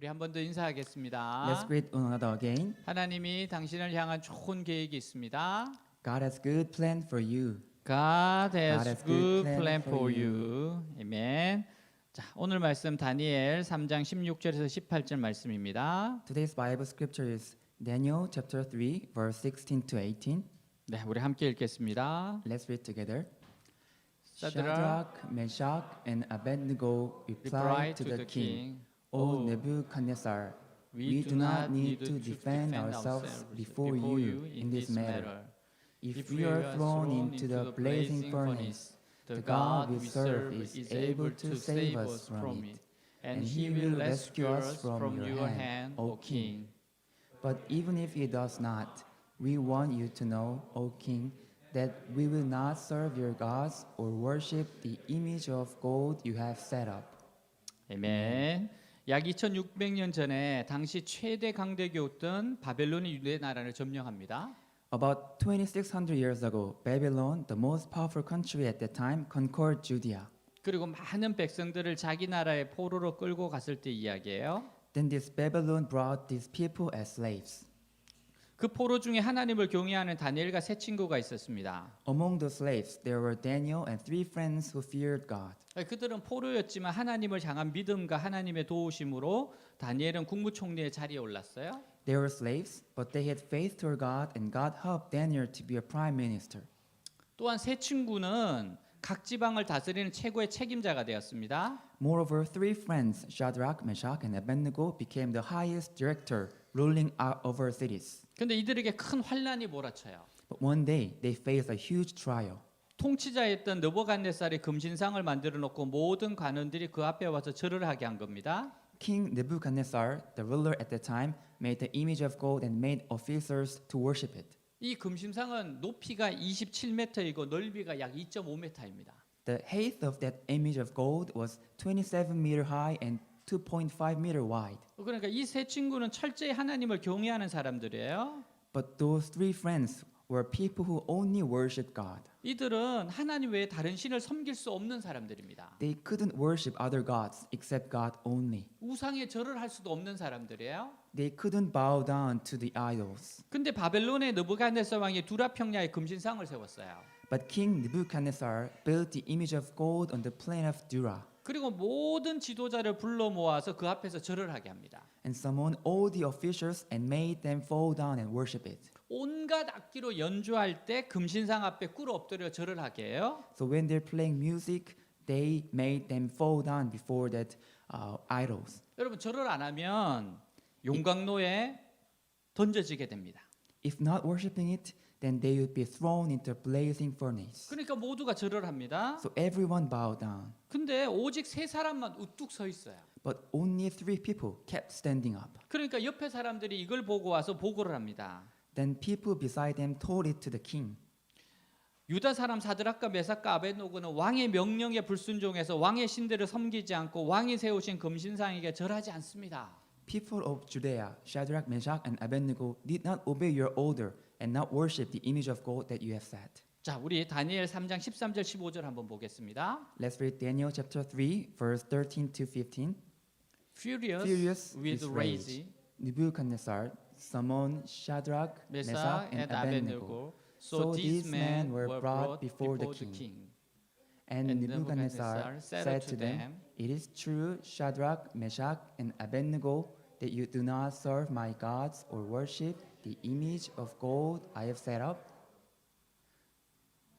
우리 한 번 더 인사하겠습니다. Let's greet one another again. 하나님이 당신을 향한 좋은 계획이 있습니다. God has good plan for you. God has has good good plan plan for for you. 아멘. 자, 오늘 말씀 다니엘 3장 16절에서 18절 말씀입니다. Today's Bible scripture is Daniel chapter 3 verse 16 to 18. 네, 우리 함께 읽겠습니다. Let's read together. Shadrach, Meshach, and Abednego replied to the king, O Nebuchadnezzar, we do not need to defend ourselves before you in this matter. If we are thrown into the blazing furnace, the God we serve is able to save us from it, and he will rescue us from your hand, O king. But even if he does not, we want you to know, O king, that we will not serve your gods or worship the image of gold you have set up. 아멘. 약 2600년 전에 당시 최대 강대교였던 바벨론이 유대 나라를 점령합니다. About 2600 years ago, Babylon, the most powerful country at that time, conquered Judea. 그리고 많은 백성들을 자기 나라의 포로로 끌고 갔을 때 이야기예요. Then this Babylon brought these people as slaves. 그 포로 중에 하나님을 경외하는 다니엘과 세 친구가 있었습니다. Among the slaves, there were Daniel and three friends who feared God. 그들은 포로였지만 하나님을 향한 믿음과 하나님의 도우심으로 다니엘은 국무총리의 자리에 올랐어요. They were slaves, but they had faith toward God, and God helped Daniel to be a prime minister. 또한 세 친구는 각 지방을 다스리는 최고의 책임자가 되었습니다. Moreover, three friends, Shadrach, Meshach, and Abednego, became the highest director, ruling over cities. 근데 이들에게 큰 환란이 몰아쳐요. But one day, they faced a huge trial. 통치자였던 느부갓네살이 금신상을 만들어 놓고 모든 관원들이 그 앞에 와서 절을 하게 한 겁니다. King Nebuchadnezzar, the ruler at the time, made the image of gold and made officers to worship it. 이 금신상은 높이가 27m이고 넓이가 약 2.5m입니다. The height of that image of gold was 27 meter high and 2.5 meter wide. 그러니까 이 세 친구는 철저히 하나님을 경외하는 사람들이에요. But those three friends were people who only worshiped God. 이들은 하나님 외에 다른 신을 섬길 수 없는 사람들입니다. They couldn't worship other gods except God only. 우상에 절을 할 수도 없는 사람들이에요. They couldn't bow down to the idols. 근데 바벨론의 느부갓네살 왕이 두라 평야에 금신상을 세웠어요. But King Nebuchadnezzar built the image of gold on the plain of Dura 그리고 모든 지도자를 불러 모아서 그 앞에서 절을 하게 합니다. and summoned all the officials and made them fall down and worship it. 온갖 악기로 연주할 때 금신상 앞에 꿇어 엎드려 절을 하게 해요. So when they're playing music, they made them fall down before that idols. 여러분 절을 안 하면 용광로에 던져지게 됩니다. If not worshiping it, then they would be thrown into a blazing furnace. 그러니까 모두가 절을 합니다. So everyone bowed down. 근데 오직 세 사람만 우뚝 서 있어요. But only three people kept standing up. 그러니까 옆에 사람들이 이걸 보고 와서 보고를 합니다. Then people beside them told it to the king. 유다 사람 사드락과 메삭과 아벳노고는 왕의 명령에 불순종해서 왕의 신들을 섬기지 않고 왕이 세우신 금신상에게 절하지 않습니다. People of Judea, Shadrach, Meshach, and Abednego did not obey your order and not worship the image of gold that you have set. 자, 우리 다니엘 3장 13절 15절 한번 보겠습니다. Let's read Daniel chapter 3, verse 13 to 15. Furious with rage, Nebuchadnezzar summoned Shadrach, Meshach, and Abednego. So these men were brought before the king. And Nebuchadnezzar said to them, It is true, Shadrach, Meshach, and Abednego, that you do not serve my gods or worship the image of gold I have set up?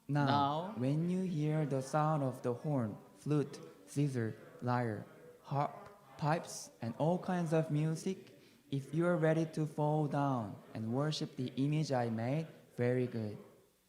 Now, when you hear the sound of the horn, flute, zither, lyre, harp, pipes, and all kinds of music, if you are ready to fall down and worship the image I made, very good.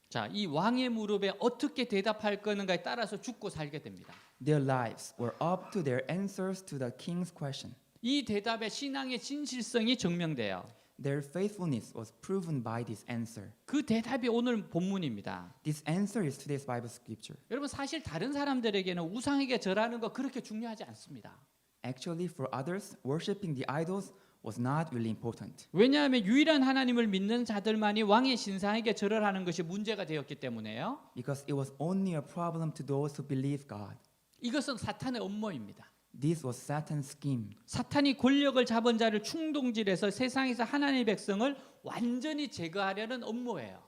자, 이 왕의 무릎에 어떻게 대답할 거는가에 따라서 죽고 살게 됩니다. Their lives were up to their answers to the king's question. 이 대답에 신앙의 진실성이 증명돼요. Their faithfulness was proven by this answer. 그 대답이 오늘 본문입니다. This answer is today's Bible scripture. 여러분 사실 다른 사람들에게는 우상에게 절하는 거 그렇게 중요하지 않습니다. Actually, for others, worshiping the idols was not really important. 왜냐하면 유일한 하나님을 믿는 자들만이 왕의 신상에게 절을 하는 것이 문제가 되었기 때문에요. Because it was only a problem to those who believe God. 이것은 사탄의 음모입니다. This was Satan's scheme. 사탄이 권력을 잡은 자를 충동질해서 세상에서 하나님의 백성을 완전히 제거하려는 업무예요.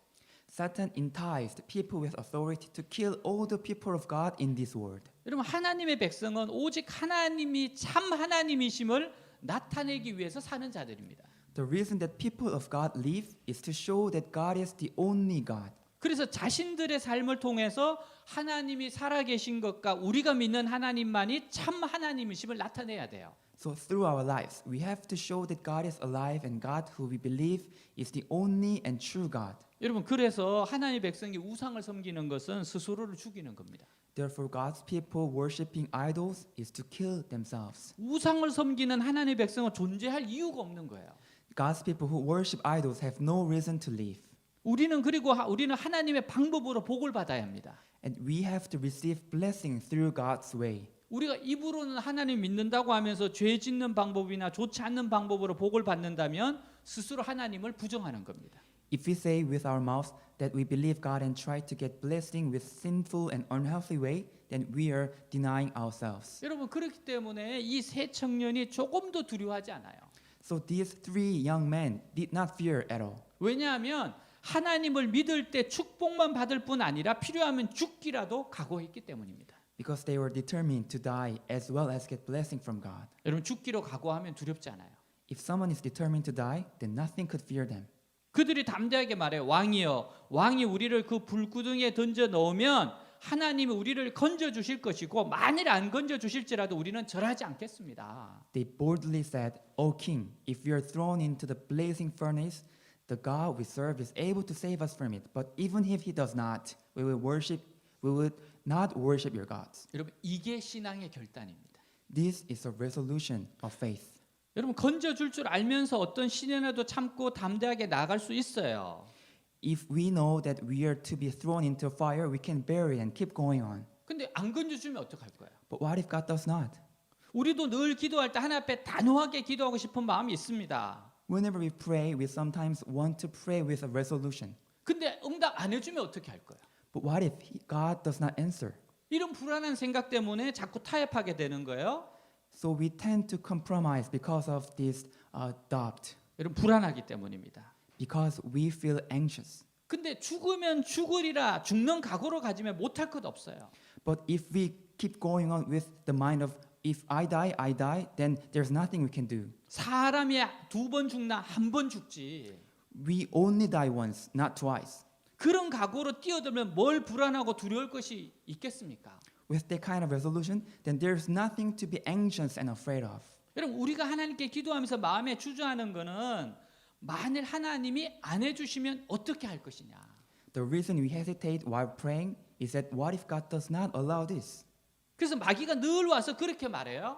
Satan enticed people with authority to kill all the people of God in this world. 여러분 하나님의 백성은 오직 하나님이 참 하나님이심을 나타내기 위해서 사는 자들입니다. The reason that people of God live is to show that God is the only God. 그래서 자신들의 삶을 통해서 하나님이 살아계신 것과 우리가 믿는 하나님만이 참 하나님이심을 나타내야 돼요. So through our lives, we have to show that God is alive and God who we believe is the only and true God. 여러분 그래서 하나님의 백성이 우상을 섬기는 것은 스스로를 죽이는 겁니다. Therefore, God's people worshiping idols is to kill themselves. 우상을 섬기는 하나님의 백성은 존재할 이유가 없는 거예요. God's people who worship idols have no reason to live. 우리는 하나님의 방법으로 복을 받아야 합니다. And we have to receive blessing through God's way. 우리가 입으로는 하나님 믿는다고 하면서 죄 짓는 방법이나 좋지 않는 방법으로 복을 받는다면 스스로 하나님을 부정하는 겁니다. If we say with our mouths that we believe God and try to get blessing with sinful and unhealthy way, then we are denying ourselves. 여러분 그렇기 때문에 이 세 청년이 조금도 두려워하지 않아요. So these three young men did not fear at all. 왜냐하면 하나님을 믿을 때 축복만 받을 뿐 아니라 필요하면 죽기라도 각오했기 때문입니다. Because they were determined to die as well as get blessing from God. 여러분 죽기로 각오하면 두렵지 않아요. If someone is determined to die, then nothing could fear them. 그들이 담대하게 말해요. 왕이여, 왕이 우리를 그 불구덩이에 던져 넣으면 하나님이 우리를 건져 주실 것이고 만일 안 건져 주실지라도 우리는 절하지 않겠습니다. They boldly said, O king, if we are thrown into the blazing furnace, the God we serve is able to save us from it. But even if he does not, we would not worship your gods. 여러분 이게 신앙의 결단입니다. This is a resolution of faith. 여러분 건져 줄 줄 알면서 어떤 시련에도 참고 담대하게 나갈 수 있어요. If we know that we are to be thrown into fire, we can bear it and keep going on. 근데 안 건져 주면 어떡할 거예요? But what if God does not? 우리도 늘 기도할 때 하나님 앞에 단호하게 기도하고 싶은 마음이 있습니다. Whenever we pray, we sometimes want to pray with a resolution. 근데 응답 안 해주면 어떻게 할 거예요? But what if God does not answer? 이런 불안한 생각 때문에 자꾸 타협하게 되는 거예요. So we tend to compromise because of this doubt, 여러분 불안하기 때문입니다. because we feel anxious. 근데 죽으면 죽으리라 죽는 각오로 가지면 못할 것 없어요. But if we keep going on with the mind of if I die, then there's nothing we can do. 사람이 두 번 죽나 한 번 죽지. We only die once, not twice. 그런 각오로 뛰어들면 뭘 불안하고 두려울 것이 있겠습니까? With that kind of resolution, then there's nothing to be anxious and afraid of. 여러분 우리가 하나님께 기도하면서 마음에 주저하는 거는 만일 하나님이 안 해주시면 어떻게 할 것이냐. The reason we hesitate while praying is that what if God does not allow this? 그래서 마귀가 늘 와서 그렇게 말해요.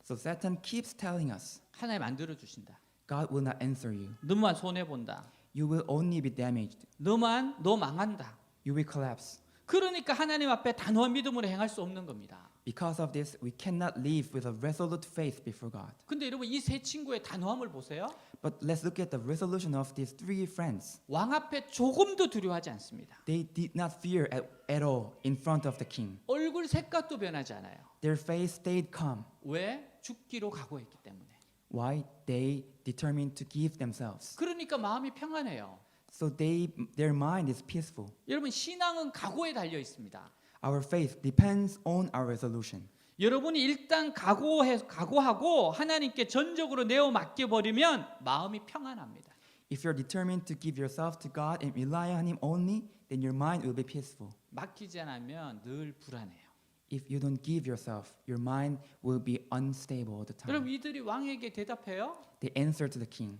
So Satan keeps telling us, 하나님 안 들어주신다. God will not answer you. 너만 손해 본다. You will only be damaged. 너 망한다. You will collapse. 그러니까 하나님 앞에 단호한 믿음으로 행할 수 없는 겁니다. Because of this, we cannot live with a resolute faith before God. 근데 여러분 이 세 친구의 단호함을 보세요. But let's look at the resolution of these three friends. 왕 앞에 조금도 두려워하지 않습니다. They did not fear at all in front of the king. 얼굴 색깔도 변하지 않아요. Their face stayed calm. 왜? 죽기로 각오했기 때문에. Why? They determined to give themselves. 그러니까 마음이 평안해요. So their mind is peaceful. 여러분 신앙은 각오에 달려 있습니다. Our faith depends on our resolution. 여러분이 일단 각오하고 하나님께 전적으로 내어 맡겨 버리면 마음이 평안합니다. If you're determined to give yourself to God and rely on Him only, then your mind will be peaceful. 맡기지 않으면 늘 불안해요. If you don't give yourself, your mind will be unstable all the 여러분 time. 이들이 왕에게 대답해요. They answer to the king.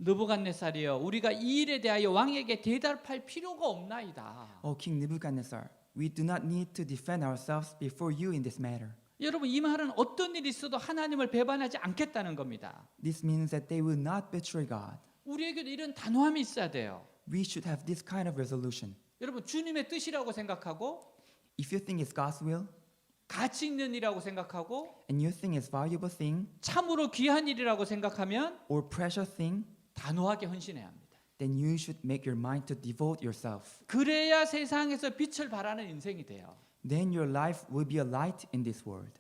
느부갓네살이여, 우리가 이 일에 대하여 왕에게 대답할 필요가 없나이다. O King Nebuchadnezzar, we do not need to defend ourselves before you in this matter. 여러분 이 말은 어떤 일이 있어도 하나님을 배반하지 않겠다는 겁니다. This means that they will not betray God. 우리에게도 이런 단호함이 있어야 돼요. We should have this kind of resolution. 여러분 주님의 뜻이라고 생각하고 If you think it's God's will 가치 있는 일이라고 생각하고 and you think it's valuable thing 참으로 귀한 일이라고 생각하면 or precious thing, 단호하게 헌신해야 합니다. then you should make your mind to devote yourself. 그래야 세상에서 빛을 발하는 인생이 돼요. Then your life will be a light in this world.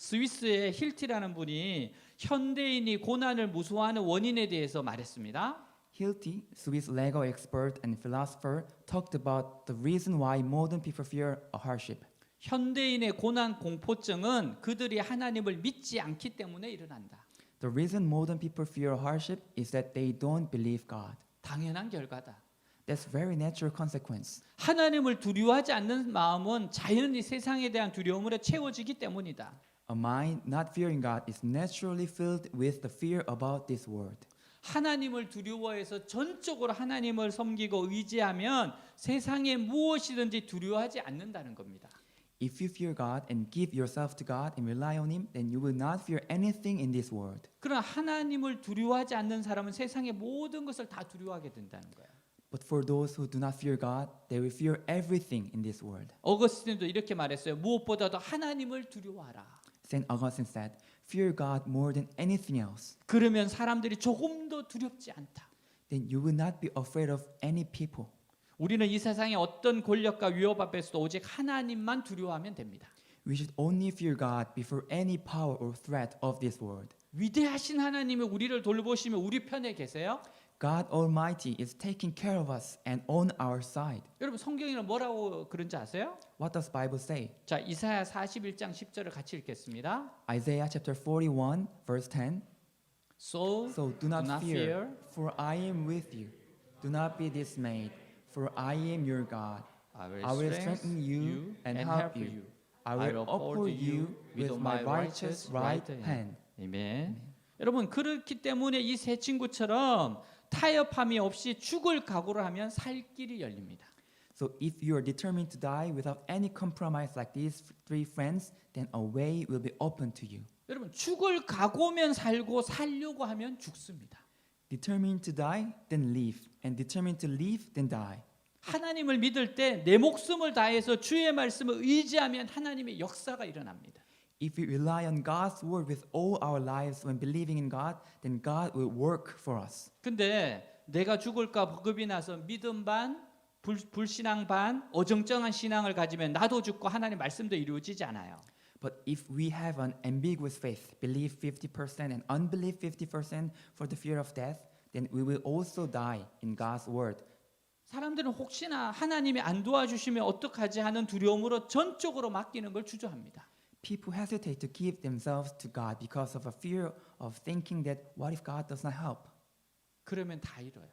스위스의 힐티라는 분이 현대인이 고난을 무서워하는 원인에 대해서 말했습니다. Hilty, Swiss legal expert and philosopher, talked about the reason why modern people fear a hardship. 현대인의 고난 공포증은 그들이 하나님을 믿지 않기 때문에 일어난다. The reason modern people fear hardship is that they don't believe God. 당연한 결과다. That's very natural consequence. 하나님을 두려워하지 않는 마음은 자연히 세상에 대한 두려움으로 채워지기 때문이다. A mind not fearing God is naturally filled with the fear about this world. 하나님을 두려워해서 전적으로 하나님을 섬기고 의지하면 세상에 무엇이든지 두려워하지 않는다는 겁니다. If you fear God and give yourself to God and rely on Him, then you will not fear anything in this world. 그러나 하나님을 두려워하지 않는 사람은 세상의 모든 것을 다 두려워하게 된다는 거예요. But for those who do not fear God, they will fear everything in this world. 어거스틴도 이렇게 말했어요. 무엇보다도 하나님을 두려워하라. Saint Augustine said, "Fear God more than anything else. 그러면 사람들이 조금 더 두렵지 않다. Then you will not be afraid of any people." 우리는 이 세상의 어떤 권력과 위협 앞에서도 오직 하나님만 두려워하면 됩니다. We should only fear God before any power or threat of this world. 위대하신 하나님이 우리를 돌보시며 우리 편에 계세요. God Almighty is taking care of us and on our side. 여러분 성경에는 뭐라고 그런지 아세요? What does Bible say? 자, 이사야 41장 10절을 같이 읽겠습니다. Isaiah chapter 41 verse 10. So So do not fear, for I am with you. Do not be dismayed, for I am your God. I will strengthen you and help you. I will uphold you with my righteous right hand. 아멘. 여러분 그렇기 때문에 이 세 친구처럼 타협함이 없이 죽을 각오를 하면 살 길이 열립니다. So if you are determined to die without any compromise like these three friends, then a way will be open to you. 여러분 죽을 각오면 살고 살려고 하면 죽습니다. Determined to die, then live, and determined to live, then die. 하나님을 믿을 때 내 목숨을 다해서 주의 말씀을 의지하면 하나님의 역사가 일어납니다. If we rely on God's word with all our lives when believing in God, then God will work for us. 근데 내가 죽을까 겁이 나서 믿음 반, 불신앙 반, 어정쩡한 신앙을 가지면 나도 죽고 하나님 말씀도 이루어지지 않아요. But if we have an ambiguous faith, belief 50% and unbelief 50% for the fear of death, then we will also die in God's word. 사람들은 혹시나 하나님이 안 도와주시면 어떡하지 하는 두려움으로 전적으로 맡기는 걸 주저합니다. People hesitate to give themselves to God because of a fear of thinking that what if God does not help? 그러면 다 잃어요.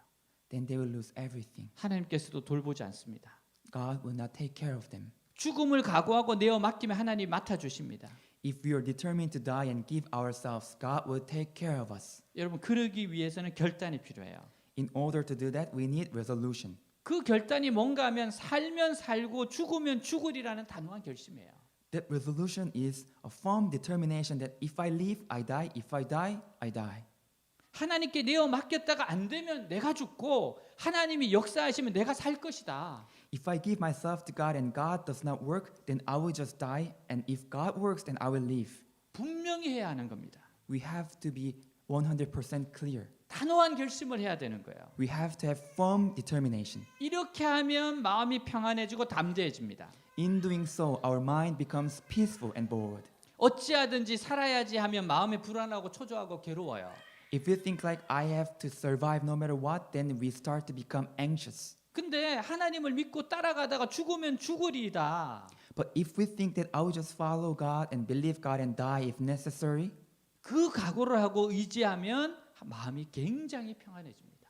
Then they will lose everything. 하나님께서도 돌보지 않습니다. God will not take care of them. 죽음을 각오하고 내어 맡기면 하나님이 맡아주십니다. If we are determined to die and give ourselves, God will take care of us. 여러분 그러기 위해서는 결단이 필요해요. In order to do that, we need resolution. 그 결단이 뭔가 하면 살면 살고 죽으면 죽으리라는 단호한 결심이에요. That resolution is a firm determination that if I live, I die. If I die, I die. 하나님께 내어 맡겼다가 안 되면 내가 죽고 하나님이 역사하시면 내가 살 것이다. If I give myself to God and God does not work, then I will just die. And if God works, then I will live. 분명히 해야 하는 겁니다. We have to be 100% clear. 단호한 결심을 해야 되는 거예요. We have to have firm determination. 이렇게 하면 마음이 평안해지고 담대해집니다. In doing so, our mind becomes peaceful and bold. 어찌하든지 살아야지 하면 마음이 불안하고 초조하고 괴로워요. If we think like I have to survive no matter what, then we start to become anxious. 근데 하나님을 믿고 따라가다가 죽으면 죽으리이다. But if we think that I will just follow God and believe God and die if necessary, 그 각오를 하고 의지하면 마음이 굉장히 평안해집니다.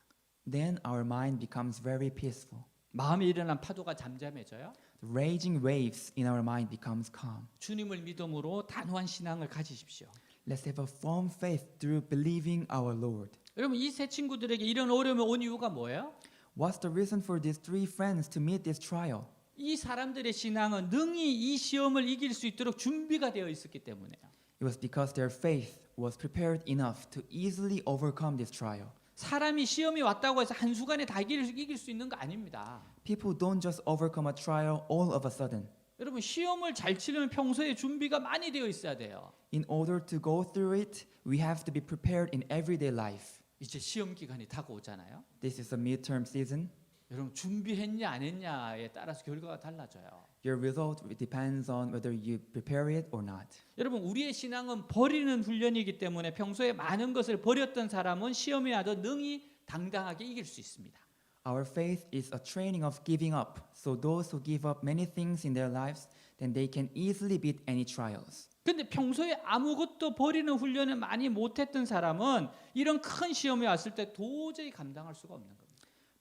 then our mind becomes very peaceful. 마음에 일어난 파도가 잠잠해져요. The raging waves in our mind becomes calm. 주님을 믿음으로 단호한 신앙을 가지십시오. Let's have a firm faith through believing our Lord. 여러분 이 세 친구들에게 이런 어려움이 온 이유가 뭐예요? What's the reason for these three friends to meet this trial? 이 사람들의 신앙은 능히 이 시험을 이길 수 있도록 준비가 되어 있었기 때문에요. It was because their faith was prepared enough to easily overcome this trial. 사람이 시험이 왔다고 해서 한순간에 다 이길 수 있는 거 아닙니다. People don't just overcome a trial all of a sudden. 여러분 시험을 잘 치려면 평소에 준비가 많이 되어 있어야 돼요. In order to go through it, we have to be prepared in everyday life. 이제 시험 기간이 다가오잖아요. This is a midterm season. 여러분 준비했냐 안 했냐에 따라서 결과가 달라져요. Your result depends on whether you prepare it or not. 여러분 우리의 신앙은 버리는 훈련이기 때문에 평소에 많은 것을 버렸던 사람은 시험에 와도 능히 당당하게 이길 수 있습니다. Our faith is a training of giving up. So those who give up many things in their lives, then they can easily beat any trials. 근데 평소에 아무것도 버리는 훈련을 많이 못했던 사람은 이런 큰 시험에 왔을 때 도저히 감당할 수가 없는 겁니다.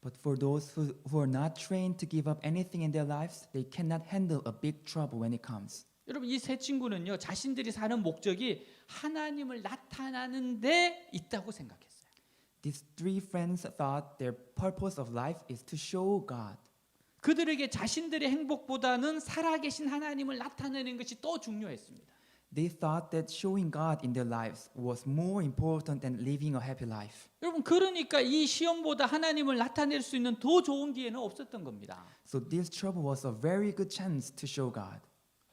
But for those who are not trained to give up anything in their lives, they cannot handle a big trouble when it comes. 여러분 이 세 친구는요 자신들이 사는 목적이 하나님을 나타나는 데 있다고 생각했어요. These three friends thought their purpose of life is to show God. 그들에게 자신들의 행복보다는 살아계신 하나님을 나타내는 것이 더 중요했습니다. They thought that showing God in their lives was more important than living a happy life. 여러분 그러니까 이 시험보다 하나님을 나타낼 수 있는 더 좋은 기회는 없었던 겁니다. So this trouble was a very good chance to show God.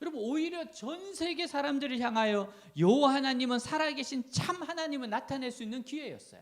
여러분 오히려 전 세계 사람들을 향하여 여호와 하나님은 살아계신 참 하나님을 나타낼 수 있는 기회였어요.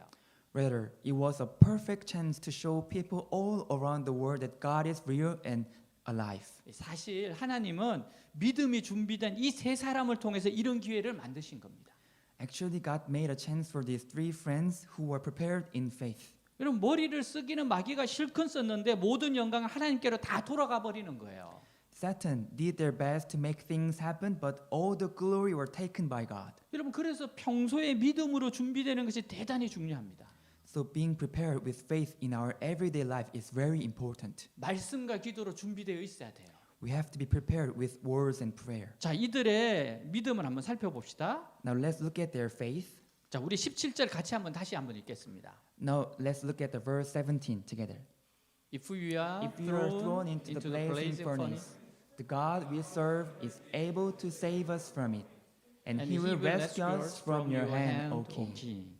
Rather, it was a perfect chance to show people all around the world that God is real and alive. 사실 하나님은 믿음이 준비된 이 세 사람을 통해서 이런 기회를 만드신 겁니다. Actually, God made a chance for these three friends who were prepared in faith. 여러분 머리를 쓰기는 마귀가 실컷 썼는데 모든 영광은 하나님께로 다 돌아가 버리는 거예요. Satan did their best to make things happen, but all the glory were taken by God. 여러분 그래서 평소에 믿음으로 준비되는 것이 대단히 중요합니다. So being prepared with faith in our everyday life is very important. 말씀과 기도로 준비되어 있어야 돼요. We have to be prepared with words and prayer. 자, 이들의 믿음을 한번 살펴봅시다. Now let's look at their faith. 자, 우리 17절 같이 다시 한번 읽겠습니다. Now let's look at the verse 17 together. If you are thrown into the blazing furnace, the God we serve is able to save us from it, and He will rescue us from your hand, O King.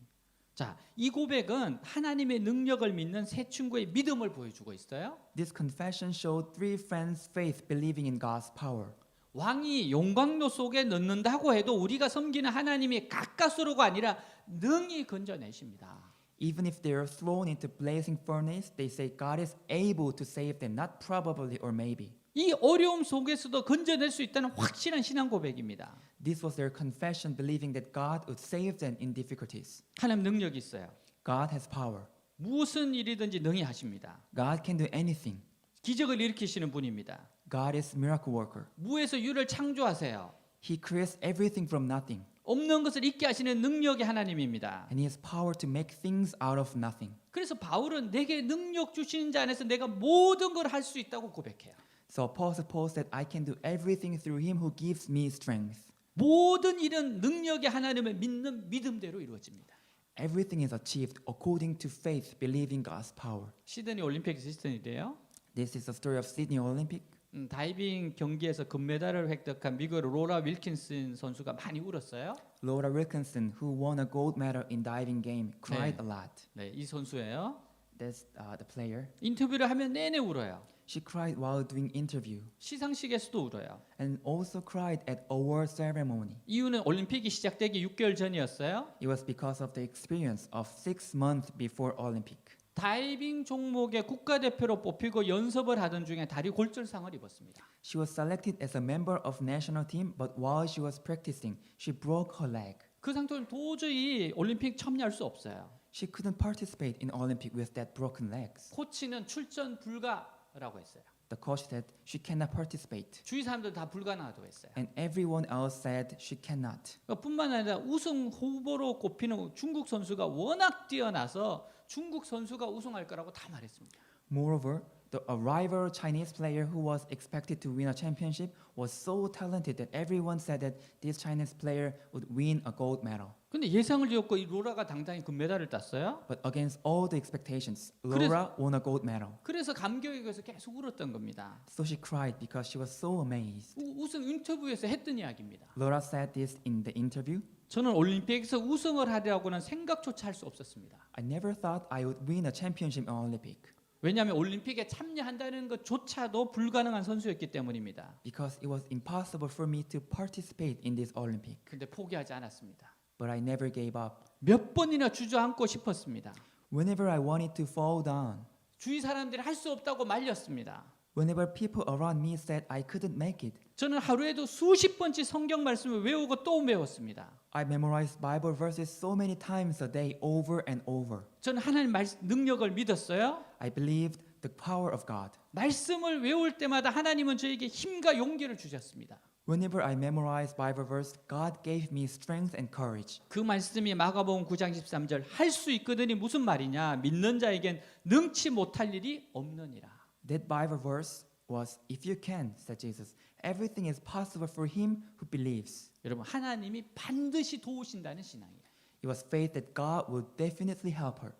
자, 이 고백은 하나님의 능력을 믿는 세 친구의 믿음을 보여주고 있어요. This confession showed three friends' faith believing in God's power. 왕이 용광로 속에 넣는다고 해도 우리가 섬기는 하나님이 가까스로가 아니라 능히 건져내십니다. Even if they are thrown into blazing furnace, they say God is able to save them, not probably or maybe. 이 어려움 속에서도 건져낼 수 있다는 확실한 신앙 고백입니다. This was their confession, believing that God would save them in difficulties. 하나님 능력이 있어요. God has power. 무슨 일이든지 능히 하십니다. God can do anything. 기적을 일으키시는 분입니다. God is miracle worker. 무에서 유를 창조하세요. He creates everything from nothing. 없는 것을 있게 하시는 능력의 하나님입니다. And He has power to make things out of nothing. 그래서 바울은 내게 능력 주시는 자 안에서 내가 모든 걸 할 수 있다고 고백해요. So Apostle Paul said, I can do everything through Him who gives me strength. 모든 일은 능력의 하나님을 믿는 믿음대로 이루어집니다. Everything is achieved according to faith, believing God's power. 시드니 올림픽 시즌인데요. This is the story of Sydney Olympic. 다이빙 경기에서 금메달을 획득한 미국의 로라 윌킨슨 선수가 많이 울었어요. Laura Wilkinson, who won a gold medal in diving game, cried a lot. 네, 이 선수예요. That's the player. 인터뷰를 하면 내내 울어요. She cried while doing interview 시상식에서도 울어요. and also cried at award ceremony. 이유는 올림픽이 시작되기 6개월 전이었어요. It was because of the experience of 6 months before Olympic. 다이빙 종목의 국가대표로 뽑히고 연습을 하던 중에 다리 골절상을 입었습니다. She was selected as a member of national team, but while she was practicing, she broke her leg. 그 상태로 도저히 올림픽 참여할 수 없어요. She couldn't participate in Olympic with that broken legs. 코치는 출전 불가라고 했어요. The coach said she cannot participate, 주위 사람들 다 불가능하다고 했어요. and everyone else said she cannot. 뿐만 아니라 우승 후보로 꼽히는 중국 선수가 워낙 뛰어나서 중국 선수가 우승할 거라고 다 말했습니다. Moreover, the rival Chinese player who was expected to win a championship was so talented that everyone said that this Chinese player would win a gold medal. 근데 예상을 뒤엎고 이 로라가 당당히 금메달을 땄어요. But against all the expectations, Laura won a gold medal. 그래서 감격에 의해서 계속 울었던 겁니다. So she cried because she was so amazed. 우승 인터뷰에서 했던 이야기입니다. Laura said this in the interview. 저는 올림픽에서 우승을 하려고는 생각조차 할 수 없었습니다. I never thought I would win a championship in Olympic 왜냐하면 올림픽에 참여한다는 것조차도 불가능한 선수였기 때문입니다. because it was impossible for me to participate in this Olympic. 근데 포기하지 않았습니다. But I never gave up. 몇 번이나 주저앉고 싶었습니다. Whenever I wanted to fall down, 주위 사람들이 할 수 없다고 말렸습니다. Whenever people around me said I couldn't make it, 저는 하루에도 수십 번째 성경 말씀을 외우고 또 외웠습니다. I memorized Bible verses so many times a day over and over. 저는 하나님 능력을 믿었어요. I believed the power of God. 말씀을 외울 때마다 하나님은 저에게 힘과 용기를 주셨습니다. Whenever I memorized Bible verse, God gave me strength and courage. 그 말씀이 마가복음 9장 13절 할 수 있거든이 무슨 말이냐? 믿는 자에겐 능치 못할 일이 없느니라. That Bible verse was, if you can, said Jesus, everything is possible for him who believes. 여러분 하나님이 반드시 도우신다는 신앙이에요. It was faith that God would definitely help her.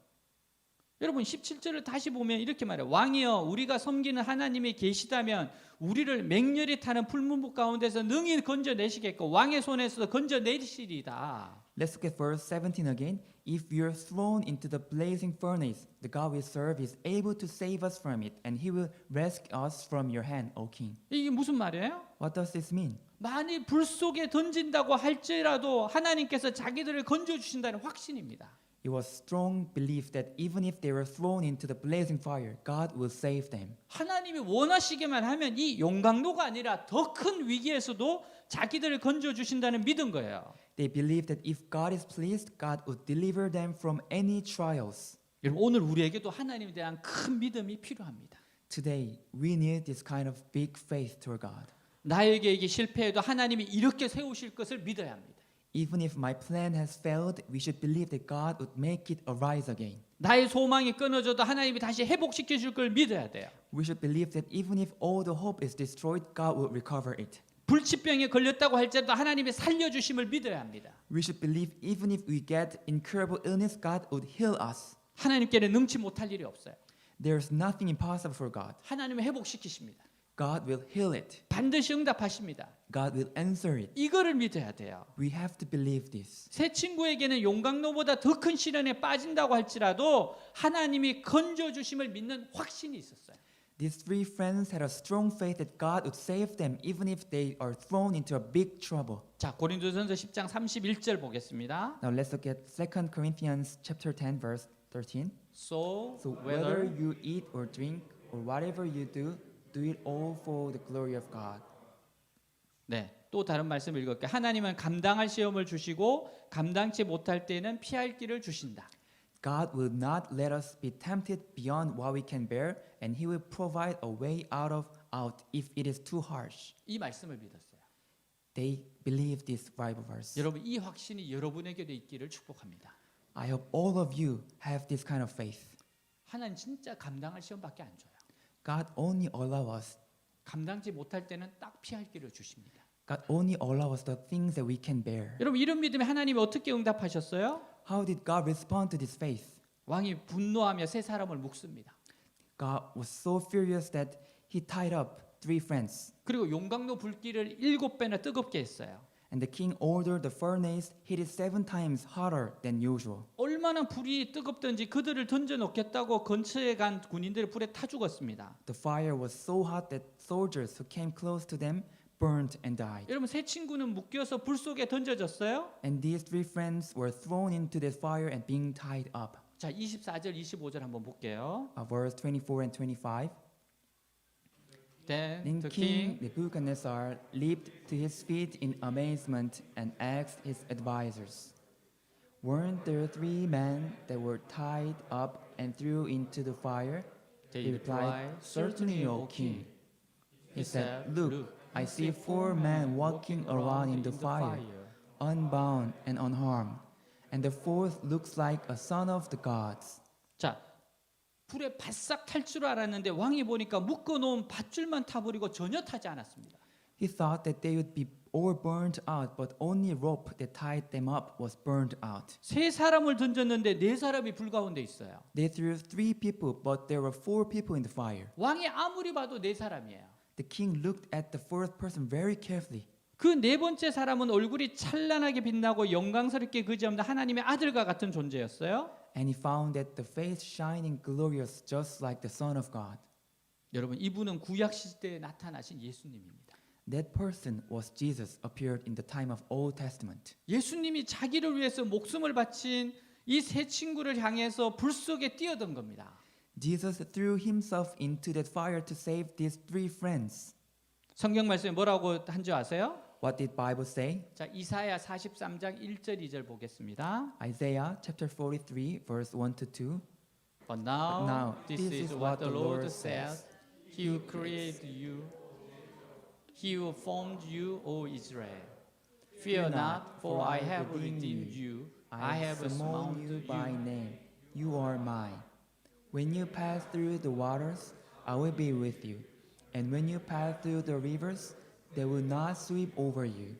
여러분 17절을 다시 보면 이렇게 말해요. 왕이여 우리가 섬기는 하나님이 계시다면 우리를 맹렬히 타는 풀문복 가운데서 능히 건져내시겠고 왕의 손에서 건져내시리다. Let's look at verse 17 again. If we are thrown into the blazing furnace, the God we serve is able to save us from it, and he will rescue us from your hand, O king. 이게 무슨 말이에요? What does this mean? 만일 불 속에 던진다고 할지라도 하나님께서 자기들을 건져주신다는 확신입니다. It was strong belief that even if they were thrown into the blazing fire, God will save them. 하나님이 원하시기만 하면 이 용광로가 아니라 더 큰 위기에서도 자기들을 건져주신다는 믿은 거예요. They believed that if God is pleased, God would deliver them from any trials. 여러분 오늘 우리에게도 하나님에 대한 큰 믿음이 필요합니다. Today, we need this kind of big faith toward God. 나에게 이게 실패해도 하나님이 이렇게 세우실 것을 믿어야 합니다. Even if my plan has failed, we should believe that God would make it arise again. 나의 소망이 끊어져도 하나님이 다시 회복시켜 줄 걸 믿어야 돼요. We should believe that even if all the hope is destroyed, God will recover it. 불치병에 걸렸다고 할지라도 하나님이 살려주심을 믿어야 합니다. We should believe even if we get incurable illness, God would heal us. 하나님께는 능치 못할 일이 없어요. There's nothing impossible for God. 하나님은 회복시키십니다. God will heal it. 반드시 응답하십니다. God will answer it. 이거를 믿어야 돼요. We have to believe this. 새 친구에게는 용광로보다 더 큰 시련에 빠진다고 할지라도 하나님이 건져주심을 믿는 확신이 있었어요. These three friends had a strong faith that God would save them even if they are thrown into a big trouble. 자, 고린도전서 10장 31절 보겠습니다. Now let's look at 2 Corinthians chapter 10 verse 13. So, So whether you eat or drink or whatever you do, do it all for the glory of God. 네, 또 다른 말씀 읽을게요. 하나님은 감당할 시험을 주시고 감당치 못할 때는 피할 길을 주신다. God will not let us be tempted beyond what we can bear, and He will provide a way out if it is too harsh. 이 말씀을 믿었어요. They believe this Bible verse. 여러분 이 확신이 여러분에게도 있기를 축복합니다. I hope all of you have this kind of faith. 하나님 진짜 감당할 시험밖에 안 줘요. God only allow us. 감당치 못할 때는 딱 피할 길을 주십니다. God only allow us the things that we can bear. 여러분 이런 믿음에 하나님이 어떻게 응답하셨어요? How did God respond to this faith? 왕이 분노하며 세 사람을 묶습니다. God was so furious that He tied up three friends. 그리고 용광로 불길을 7배나 뜨겁게 했어요. And the king ordered the furnace heated 7 times hotter than usual. 얼마나 불이 뜨겁든지 그들을 던져 놓겠다고 근처에 간 군인들을 불에 타 죽었습니다. The fire was so hot that soldiers who came close to them burned and died. 여러분 세 친구는 묶여서 불 속에 던져졌어요. And these three friends were thrown into this fire and being tied up. 자, 24절 25절 한번 볼게요. Verse 24 and 25. Then Then the King king Nebuchadnezzar leaped to his feet in amazement and asked his advisors, "Weren't there 3 men that were tied up and threw into the fire?" They replied, "Certainly, O king." He said, "Look, I see 4 men walking around in the fire, unbound and unharmed, and the 4th looks like a son of the gods." 자, 불에 바싹 탈 줄 알았는데 왕이 보니까 묶어놓은 밧줄만 타버리고 전혀 타지 않았습니다. He thought that they would be all burned out, but only rope that tied them up was burned out. 세 사람을 던졌는데 4사람이 불 가운데 있어요. They threw 3 people, but there were 4 people in the fire. 왕이 아무리 봐도 4사람이에요. The king looked at the fourth person very carefully. 그 4번째 사람은 얼굴이 찬란하게 빛나고 영광스럽게 그지없는 하나님의 아들과 같은 존재였어요. And he found that the face shining glorious just like the Son of God. 여러분 이분은 구약 시대에 나타나신 예수님입니다. That person was Jesus appeared in the time of Old Testament. 예수님이 자기를 위해서 목숨을 바친 이 세 친구를 향해서 불 속에 뛰어든 겁니다. Jesus threw himself into that fire to save these three friends. 성경 말씀에 뭐라고 한 줄 아세요? What did Bible say? 자, 이사야 43장 1절 2절 보겠습니다. Isaiah chapter 43 verse 1 to 2. But now, now, this is what the Lord says. He who created you, He who formed you, O Israel. Fear not, for I have redeemed you. I have summoned you surmounted by you. name. You are mine. When you pass through the waters, I will be with you. And when you pass through the rivers, they will not sweep over you.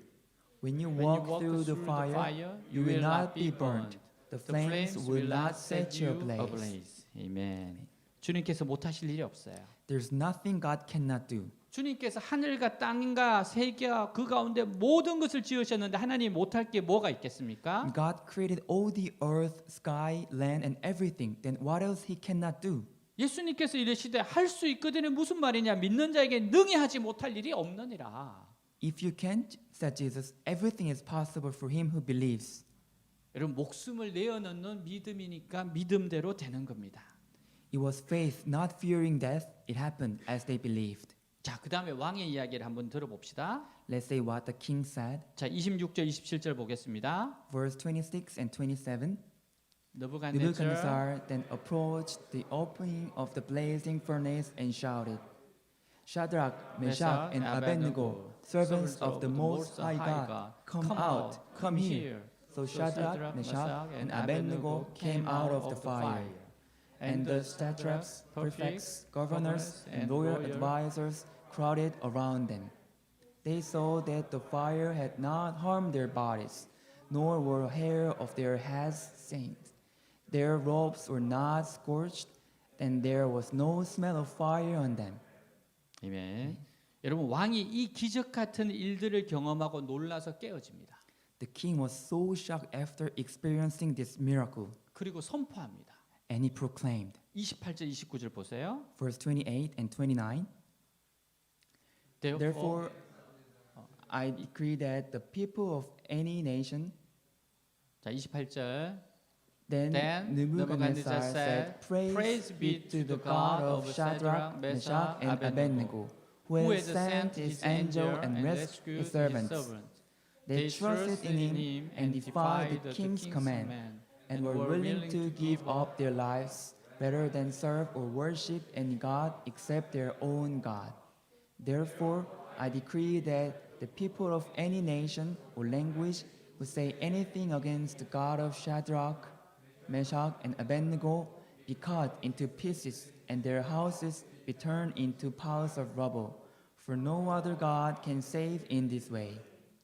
When you walk through the fire, you will not be burned. The flames will not set you ablaze. 아멘. 주님께서 못하실 일이 없어요. There's nothing God cannot do. 주님께서 하늘과 땅과 세계와 그 가운데 모든 것을 지으셨는데 하나님이 못할 게 뭐가 있겠습니까? God created all the earth, sky, land, and everything. Then what else He cannot do? 예수님께서 이르시되 할 수 있거든요. 무슨 말이냐? 믿는 자에게 능히 하지 못할 일이 없느니라. If you can't, said Jesus, everything is possible for him who believes. 여러분 목숨을 내어놓는 믿음이니까 믿음대로 되는 겁니다. It was faith, not fearing death. It happened as they believed. 자, 그다음에 왕의 이야기를 한번 들어봅시다. Let's say what the king said. 자, 26절 27절 보겠습니다. Verse 26 and 27. 느부갓네살 Nebuchadnezzar then approached the opening of the blazing furnace and shouted, Shadrach, Meshach, and Abednego, servants of the Most High God, come out, come here. So Shadrach, Meshach, and Abednego came out of the fire. And the satraps, prefects, governors, and royal advisors crowded around them. They saw that the fire had not harmed their bodies, nor were hair of their heads stained. Their robes were not scorched, and there was no smell of fire on them. 아멘. 여러분 왕이 이 기적 같은 일들을 경험하고 놀라서 깨어집니다. The king was so shocked after experiencing this miracle, 그리고 선포합니다. and he proclaimed, 28절 29절 보세요. verse 28 and 29, Therefore, I decree that the people of any nation. 자, 28절. Then Nebuchadnezzar Nebuchadnezzar said, Praise be to the God of Shadrach, Meshach, and Abednego, who has sent his angel and rescued his servants. They trusted in him and defied the king's command, and were willing to give up their lives rather than serve or worship any god except their own God. Therefore, I decree that the people of any nation or language who say anything against the God of Shadrach, Meshach, and Abednego be cut into pieces, and their houses be turned into piles of rubble. For no other God can save in this way.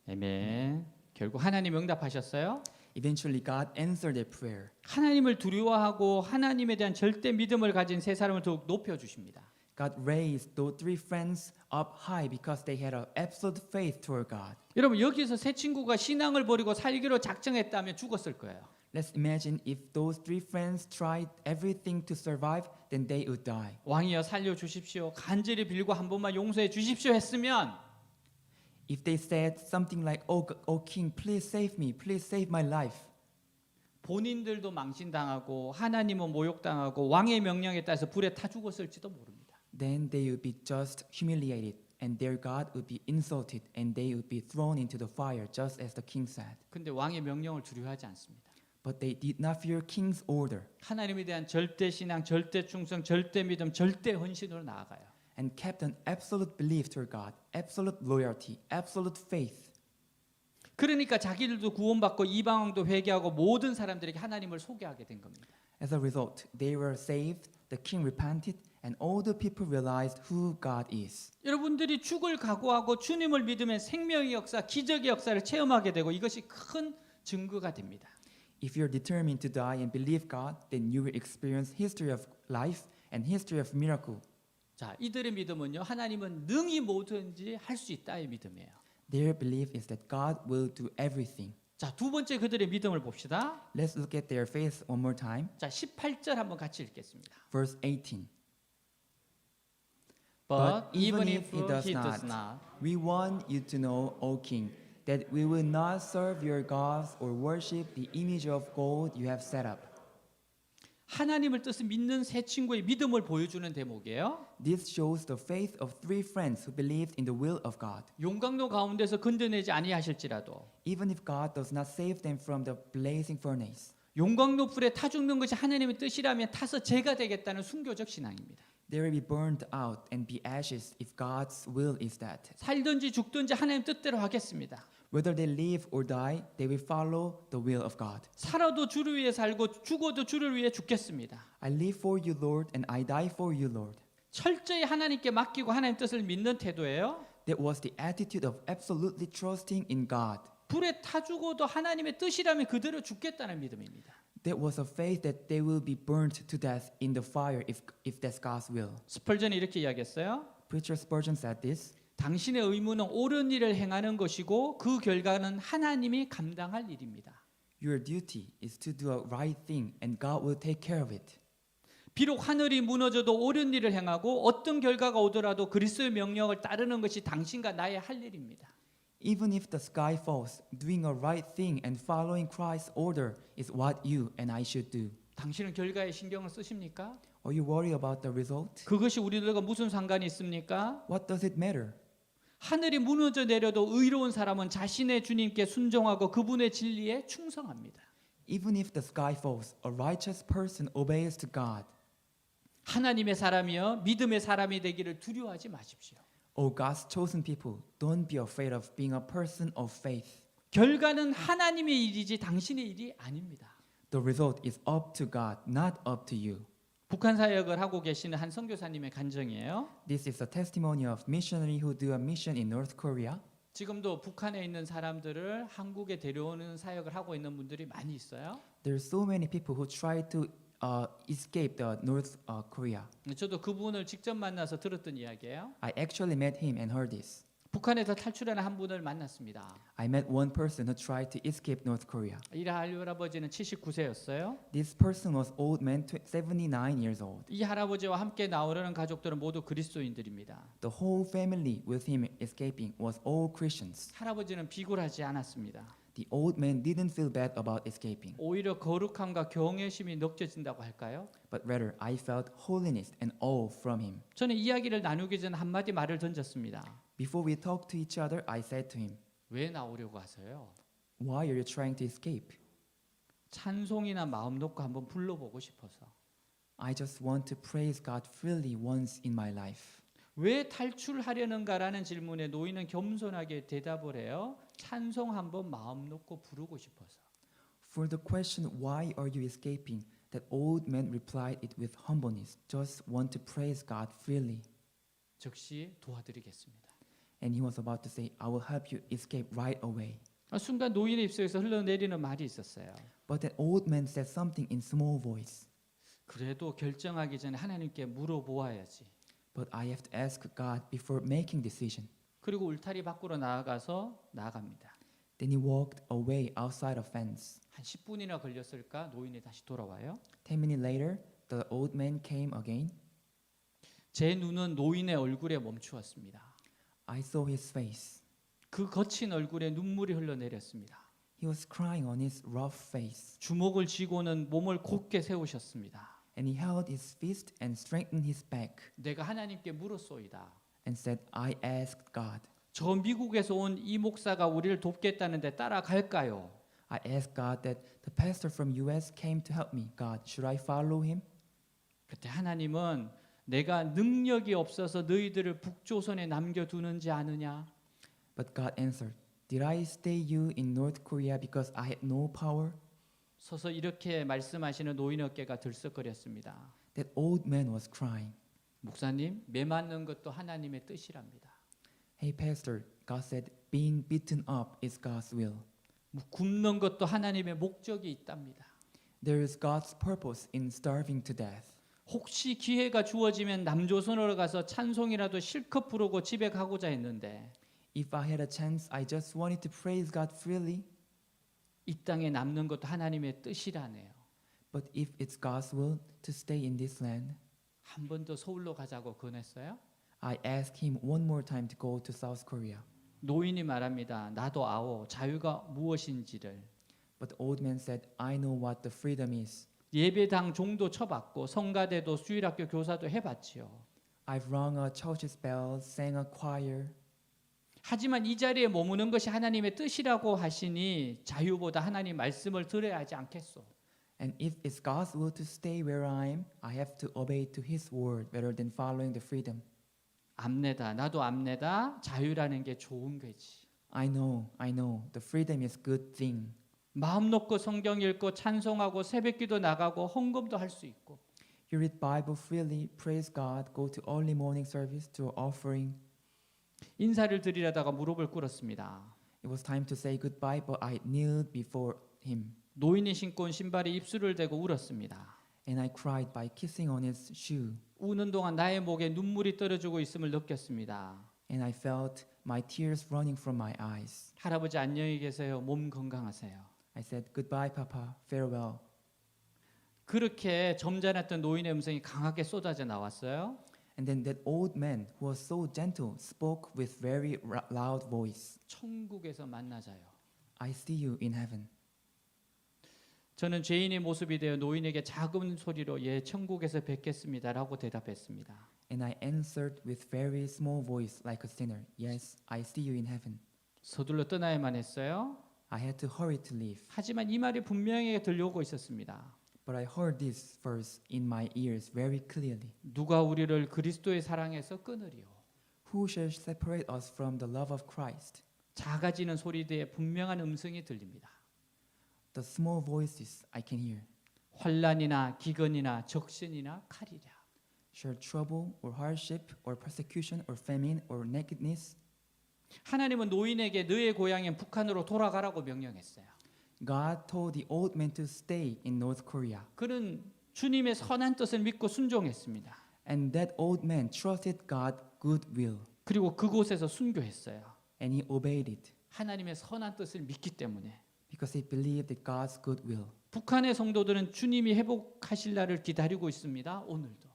아멘. 결국 하나님 응답하셨어요. Eventually, God answered their prayer. 하나님을 두려워하고 하나님에 대한 절대 믿음을 가진 세 사람을 더욱 높여 주십니다. God raised those three friends up high because they had an absolute faith toward God. 여러분 여기서 세 친구가 신앙을 버리고 살기로 작정했다면 죽었을 거예요. Let's imagine if those three friends tried everything to survive, then they would die. 왕이여 살려 주십시오. 간절히 빌고 한 번만 용서해 주십시오 했으면 If they said something like, "Oh king, please save me. Please save my life." 본인들도 망신당하고 하나님은 모욕당하고 왕의 명령에 따라서 불에 타 죽었을지도 모릅니다. Then they would be just humiliated, and their God would be insulted, and they would be thrown into the fire, just as the king said. 근데 왕의 명령을 두려워하지 않습니다. But they did not fear king's order, 하나님에 대한 절대 신앙, 절대 충성, 절대 믿음, 절대 헌신으로 나아가요. and kept an absolute belief toward God, absolute loyalty, absolute faith. 그러니까 자기들도 구원받고 이방왕도 회개하고 모든 사람들에게 하나님을 소개하게 된 겁니다. As a result, they were saved, the king repented, and all the people realized who God is. 여러분들이 죽을 각오하고 주님을 믿으면 생명의 역사, 기적의 역사를 체험하게 되고 이것이 큰 증거가 됩니다. If you're determined to die and believe God, then you will experience history of life and history of miracle. 자, 이들의 믿음은요. 하나님은 능히 뭐든지 할 수 있다의 믿음이에요. Their belief is that God will do everything. 자, 두 번째 그들의 믿음을 봅시다. Let's look at their faith one more time. 자, 18절 한번 같이 읽겠습니다. Verse 18. But even if he does not, we want you to know, O king, that we will not serve your gods or worship the image of gold you have set up. 하나님을 뜻을 믿는 세 친구의 믿음을 보여주는 대목이에요. This shows the faith of three friends who believed in the will of God. 용광로 가운데서 건져내지 아니하실지라도 Even if God does not save them from the blazing furnace, 용광로 불에 타 죽는 것이 하나님의 뜻이라면 타서 죄가 되겠다는 순교적 신앙입니다. they will be burned out and be ashes if God's will is that. 살든지 죽든지 하나님 뜻대로 하겠습니다. Whether they live or die, they will follow the will of God. 살아도 주를 위해 살고 죽어도 주를 위해 죽겠습니다. I live for you, Lord, and I die for you, Lord. 철저히 하나님께 맡기고 하나님 뜻을 믿는 태도예요. That was the attitude of absolutely trusting in God. 불에 타 죽어도 하나님의 뜻이라면 그대로 죽겠다는 믿음입니다. That was a faith that they will be burned to death in the fire if that's God's will. 스펄전이 이렇게 이야기했어요. Preacher Spurgeon said this. 당신의 의무는 옳은 일을 행하는 것이고 그 결과는 하나님이 감당할 일입니다. Your duty is to do a right thing and God will take care of it. 비록 하늘이 무너져도 옳은 일을 행하고 어떤 결과가 오더라도 그리스도의 명령을 따르는 것이 당신과 나의 할 일입니다. Even if the sky falls, doing a right thing and following Christ's order is what you and I should do. 당신은 결과에 신경을 쓰십니까? Are you worried about the result? 그것이 우리들과 무슨 상관이 있습니까? What does it matter? 하늘이 무너져 내려도 의로운 사람은 자신의 주님께 순종하고 그분의 진리에 충성합니다. Even if the sky falls, a righteous person obeys to God. 하나님의 사람이여 믿음의 사람이 되기를 두려워하지 마십시오. O God's chosen people, don't be afraid of being a person of faith. 결과는 하나님의 일이지 당신의 일이 아닙니다. The result is up to God, not up to you. 북한 사역을 하고 계시는 한 선교사님의 간증이에요. This is a testimony of missionary who do a mission in North Korea. 지금도 북한에 있는 사람들을 한국에 데려오는 사역을 하고 있는 분들이 많이 있어요. There's so many people who try to escape the North Korea. 저도 그분을 직접 만나서 들었던 이야기예요. I actually met him and heard this. 북한에서 탈출하는 한 분을 만났습니다. I met one person who tried to escape North Korea. 이 할아버지는 79세였어요. This person was old man, 79 years old. 이 할아버지와 함께 나오려는 가족들은 모두 그리스도인들입니다. The whole family with him escaping was all Christians. 할아버지는 비굴하지 않았습니다. The old man didn't feel bad about escaping, 오히려 거룩함과 경외심이 느껴진다고 할까요? but rather I felt holiness and awe from him. 저는 이야기를 나누기 전 한마디 말을 던졌습니다. Before we talked to each other, I said to him, 왜 나오려고 하세요? "Why are you trying to escape?" 찬송이나 마음 놓고 한번 불러보고 싶어서. I just want to praise God freely once in my life. 왜 탈출하려는가라는 질문에 노인은 겸손하게 대답을 해요. 찬송 한번 마음 놓고 부르고 싶어서. For the question, "Why are you escaping?" that old man replied it with humbleness, "Just want to praise God freely." 즉시 도와드리겠습니다. And he was about to say, "I will help you escape right away." 순간 노인의 입속에서 흘러내리는 말이 있었어요. But that old man said something in small voice. 그래도 결정하기 전에 하나님께 물어보아야지. But I have to ask God before making decision. 그리고 울타리 밖으로 나아갑니다. Then he walked away outside a fence. 한 10분이나 걸렸을까 노인이 다시 돌아와요. 10 minutes later, the old man came again. 제 눈은 노인의 얼굴에 멈추었습니다. I saw his face. 그 거친 얼굴에 눈물이 흘러내렸습니다. He was crying on his rough face. 주먹을 쥐고는 몸을 곧게 세우셨습니다. And he held his fist and straightened his back 내가 하나님께 물었소이다. and said, "I asked God. 저 미국에서 온 이 목사가 우리를 돕겠다는데 따라갈까요? I asked God that the pastor from US came to help me. God, should I follow him?" 그때 하나님은 내가 능력이 없어서 너희들을 북조선에 남겨두는지 아느냐? But God answered, "Did I stay you in North Korea because I had no power?" 서서 이렇게 말씀하시는 노인 어깨가 들썩거렸습니다. That old man was crying. 목사님, 매 맞는 것도 하나님의 뜻이랍니다. "Hey pastor," God said, "being beaten up is God's will. 굶는 것도 하나님의 목적이 있답니다. There is God's purpose in starving to death. 혹시 기회가 주어지면 남조선으로 가서 찬송이라도 실컷 부르고 집에 가고자 했는데 If I had a chance, I just wanted to praise God freely. 이 땅에 남는 것도 하나님의 뜻이라네요. But if it's God's will to stay in this land, 한 번 더 서울로 가자고 권했어요. I asked him one more time to go to South Korea. 노인이 말합니다. 나도 아오 자유가 무엇인지를. But the old man said, "I know what the freedom is, 예배당 종도 쳐봤고 성가대도 주일학교 교사도 해봤지요. I've rung a church's bell, sang a choir. 하지만 이 자리에 머무는 것이 하나님의 뜻이라고 하시니 자유보다 하나님 말씀을 들어야 하지 않겠소. And if it's God's will to stay where I am, I have to obey to His word rather than following the freedom. 암내다. 나도 암내다. 자유라는 게 좋은 거지. I know. The freedom is good thing. 마음 놓고 성경 읽고 찬송하고 새벽기도 나가고 헌금도 할 수 있고. You read Bible freely, praise God, go to early morning service, to offering. 인사를 드리려다가 무릎을 꿇었습니다. It was time to say goodbye, but I kneeled before Him. 노인이 신고 온 신발에 입술을 대고 울었습니다. And I cried by kissing on His shoe. 우는 동안 나의 목에 눈물이 떨어지고 있음을 느꼈습니다. And I felt my tears running from my eyes. 할아버지 안녕히 계세요. 몸 건강하세요. I said, goodbye, Papa, farewell. 그렇게 점잖았던 노인의 음성이 강하게 쏟아져 나왔어요. And then that old man who was so gentle spoke with very loud voice. 천국에서 만나자요. I see you in heaven. 저는 죄인의 모습이 되어 노인에게 작은 소리로 예 천국에서 뵙겠습니다라고 대답했습니다. And I answered with very small voice like a sinner. Yes, I see you in heaven. 서둘러 떠나야만 했어요. I had to hurry to leave. 하지만 이 말이 분명히 들려오고 있었습니다. But I heard this verse in my ears very clearly. 누가 우리를 그리스도의 사랑에서 끊으리요. Who shall separate us from the love of Christ? 작아지는 소리들의 분명한 음성이 들립니다. The small voices I can hear. 환난이나 기근이나 적신이나 칼이랴. Shall trouble or hardship or persecution or famine or nakedness? 하나님은 노인에게 너의 고향인 북한으로 돌아가라고 명령했어요. God told the old man to stay in North Korea. 그는 주님의 선한 뜻을 믿고 순종했습니다. And that old man trusted God's good will. 그리고 그곳에서 순교했어요. And he obeyed it 하나님의 선한 뜻을 믿기 때문에. because he believed that God's good will. 북한의 성도들은 주님이 회복하실 날을 기다리고 있습니다. 오늘도.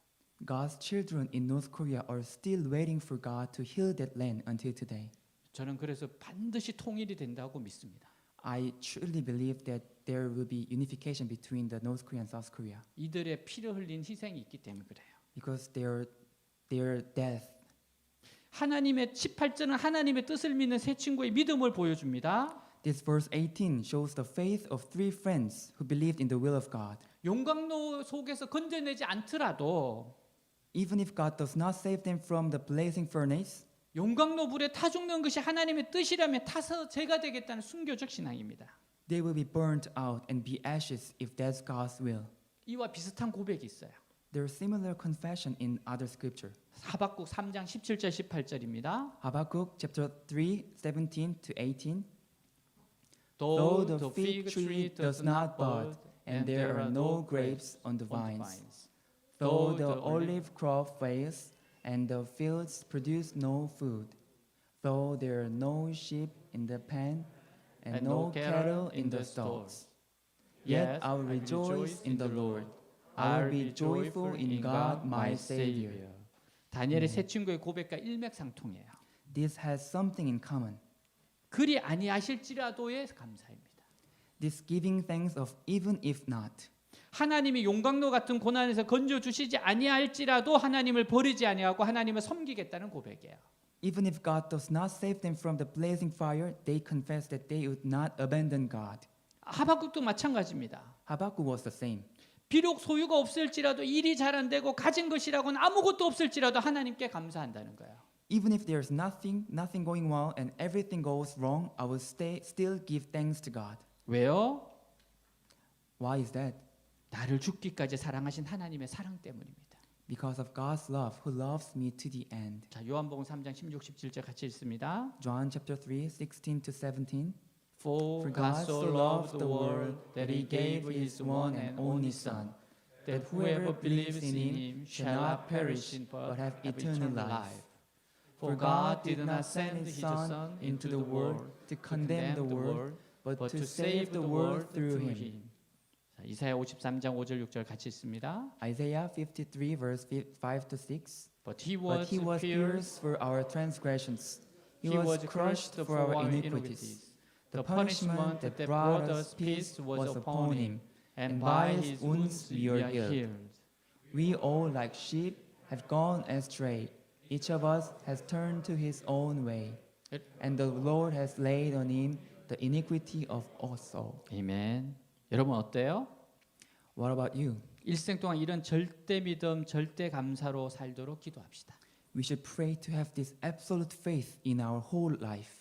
God's children in North Korea are still waiting for God to heal that land until today. 저는 그래서 반드시 통일이 된다고 믿습니다. I truly believe that there will be unification between the North Korea and South Korea 이들의 피를 흘린 희생이 있기 때문에 그래요. because their death. 하나님의 18절은 하나님의 뜻을 믿는 세 친구의 믿음을 보여줍니다. This verse 18 shows the faith of three friends who believed in the will of God. 용광로 속에서 건져내지 않더라도 Even if God does not save them from the blazing furnace, 용광로 불에 타 죽는 것이 하나님의 뜻이라면 타서 죄가 되겠다는 순교적 신앙입니다. they will be burnt out and be ashes if that's God's will. 이와 비슷한 고백이 있어요. There is similar confession in other scripture. 하박국 3장 17절 18절입니다. Habakkuk chapter 3, 17 to 18. Though the fig tree does not bud and there are no grapes on the vines, Though the olive crop fails and the fields produce no food, though there are no sheep in the pen and no cattle in the stalls, yet I will rejoice in the Lord. I will be joyful in God my Savior. 다니엘의 세 친구의 고백과 일맥상통해요. This has something in common. 그리 아니하실지라도의 감사입니다. This giving thanks of even if not. 하나님이 용광로 같은 고난에서 건져 주시지 아니할지라도 하나님을 버리지 아니하고 하나님을 섬기겠다는 고백이에요. Even if God does not save them from the blazing fire, they confess that they would not abandon God. 하박국도 마찬가지입니다. Habakkuk was the same. 비록 소유가 없을지라도 일이 잘 안 되고 가진 것이라고는 아무것도 없을지라도 하나님께 감사한다는 거예요. Even if there's nothing going well and everything goes wrong, I will still give thanks to God. 왜요? Why is that? 나를 죽기까지 사랑하신 하나님의 사랑 때문입니다. Because of God's love, who loves me to the end. 자, 요한복음 3장 16, 17절 같이 읽습니다. John chapter 3, 16 to 17. For God so loved the world that he gave his one and only Son, that whoever believes in him shall not perish but have eternal life. For God did not send his Son into the world to condemn the world, but to save the world through him. 자, 이사야 53장 5절 6절 같이 읽습니다. Isaiah 53 verse 5 to 6. But he But he was pierced for our transgressions. He was crushed for our iniquities. The punishment that brought us peace was upon him, And by his wounds we are healed. We all, like sheep, have gone astray. Each of us has turned to his own way. And the Lord has laid on him the iniquity of us all. 아멘. 여러분 어때요? What about you? 일생 동안 이런 절대 믿음, 절대 감사로 살도록 기도합시다. We should pray to have this absolute faith in our whole life.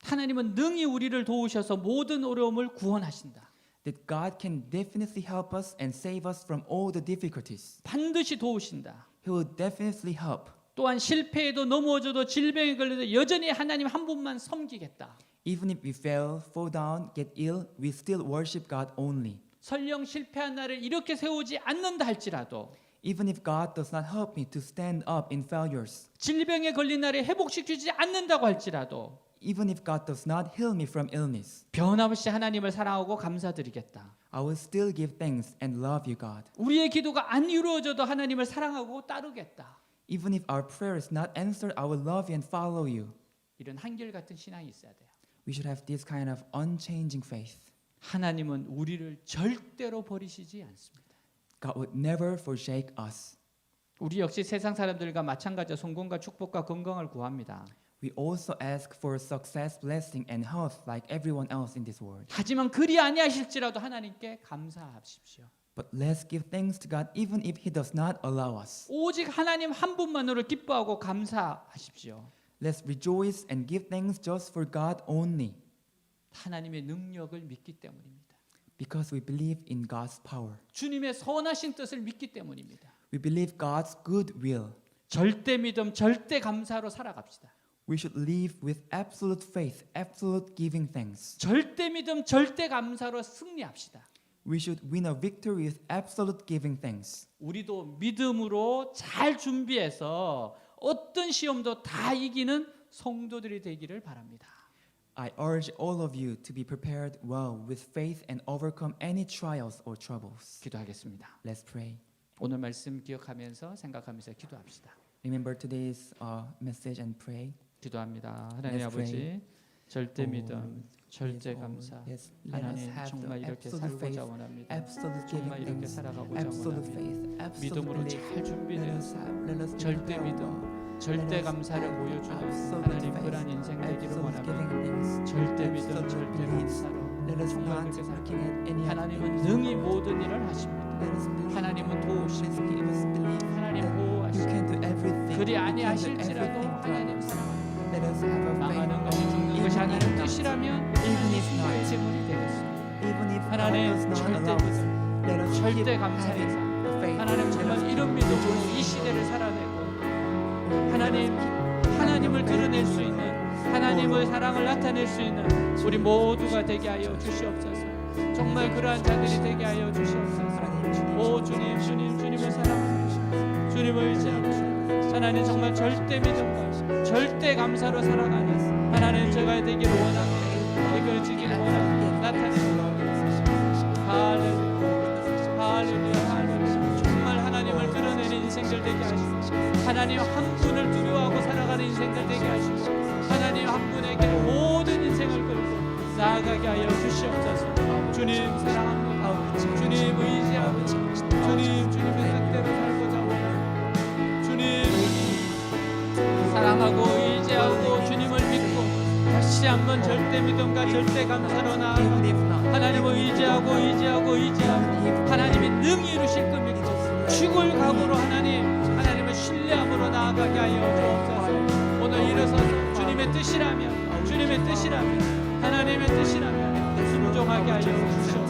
하나님은 능히 우리를 도우셔서 모든 어려움을 구원하신다. That God can definitely help us and save us from all the difficulties. 반드시 도우신다. He will definitely help. 또한 실패해도 넘어져도 질병에 걸려도 여전히 하나님 한 분만 섬기겠다. Even if we fail, fall down, get ill, we still worship God only. 설령 실패한 나를 이렇게 세우지 않는다 할지라도 Even if God does not help me to stand up in failures. 질병에 걸린 나를 회복시키지 않는다고 할지라도 Even if God does not heal me from illness. 변함없이 하나님을 사랑하고 감사드리겠다. I will still give thanks and love you, God. 우리의 기도가 안 이루어져도 하나님을 사랑하고 따르겠다. Even if our prayer is not answered, I will love you and follow you. 이런 한결같은 신앙이 있어야 돼요. We should have this kind of unchanging faith. 하나님은 우리를 절대로 버리시지 않습니다. God would never forsake us. 우리 역시 세상 사람들과 마찬가지로 성공과 축복과 건강을 구합니다. We also ask for success, blessing, and health like everyone else in this world. 하지만 그리 아니하실지라도 하나님께 감사하십시오. But let's give thanks to God even if He does not allow us. 오직 하나님 한 분만으로 기뻐하고 감사하십시오. Let's rejoice and give thanks just for God only. 하나님의 능력을 믿기 때문입니다. Because we believe in God's power. 주님의 선하신 뜻을 믿기 때문입니다. We believe God's good will. 절대 믿음, 절대 감사로 살아갑시다. We should live with absolute faith, absolute giving thanks. 절대 믿음, 절대 감사로 승리합시다. We should win a victory with absolute giving thanks. 우리도 믿음으로 잘 준비해서 어떤 시험도 다 이기는 성도들이 되기를 바랍니다. I urge all of you to be prepared well with faith and overcome any trials or troubles. 기도하겠습니다. Let's pray. 오늘 말씀 기억하면서 생각하면서 기도합시다. Remember today's message and pray. 기도합니다. 하나님 Let's 아버지, pray. 절대 믿음, 절대 감사. Yes, let us 하나님 have 정말 the 이렇게 absolute faith, 살고자 원합니다. absolute 정말 giving 이렇게 thanks, 살아가고자 absolute 원합니다. faith, absolute 믿음으로 belief. 잘 준비되어서 Let us be 절대 prepared 믿음, well. 절대 Let us 감사를 have 보여주는 absolute 하나님 faith, 그러한 인생 되기를 absolute 원합니다. giving thanks, 절대 믿음, absolute 절대 beliefs. 감사로 Let us 정말 not 그렇게 looking 살고 at any 하나님은 other 능히 things. 모든 일을 하십니다. Let us believe. 하나님은 Please 도우시고 give us belief 하나님 that you 보호하시고 can do everything. 그리 You can do 아니하실지라도 everything for 하나님 us. 사랑합니다. Let us have a 망하는 faith. 것이 죽는 것이 하나님 뜻이라면 Even if 하나님 not. 제물이 되겠습니다. Even if God 하나님 does not 절대 allow us, let us keep 절대 감사의 having 삶. the faith. 하나님 Let 정말 us 이런 믿음으로 이 시대를 살아내고 하나님을 드러낼 수 있는 하나님의 사랑을 나타낼 수 있는 우리 모두가 되게 하여 주시옵소서. 정말 그러한 자들이 되게 하여 주시옵소서. 오 주님, 주님을 사랑하시옵소서. 주님을 의지하고 하나님 정말 절대 믿음과 절대 감사로 살아가는 하나님 제가 되기를 원합니다. 이끌어지기를 원합니다. 나타내기를 원합니다. 할렐루야, 할렐루야. 정말 하나님을 드러내는 인생들 되게 하시고 하나님 한 분을 두려워하고 살아가는 인생들 되게 하시고 하나님 한 분에게 모든 인생을 걸고 나아가게 하여 주시옵소서. 주님 사랑합니다. 주님 의지하고 주님의 뜻대로 살고자 합니다. 주님 사랑하고 의지하고 주님을 믿고 다시 한번 절대 믿음과 절대 감사로 나아가 하나님을 의지하고 하나님이 능히 이루실 것 믿고 죽을 각오로 하나님을 신뢰함으로 나아가게 하여 주옵소서. 오늘 일어서서 주님의 뜻이라면 하나님의 뜻이라면 순종하게 하여 주시옵소서.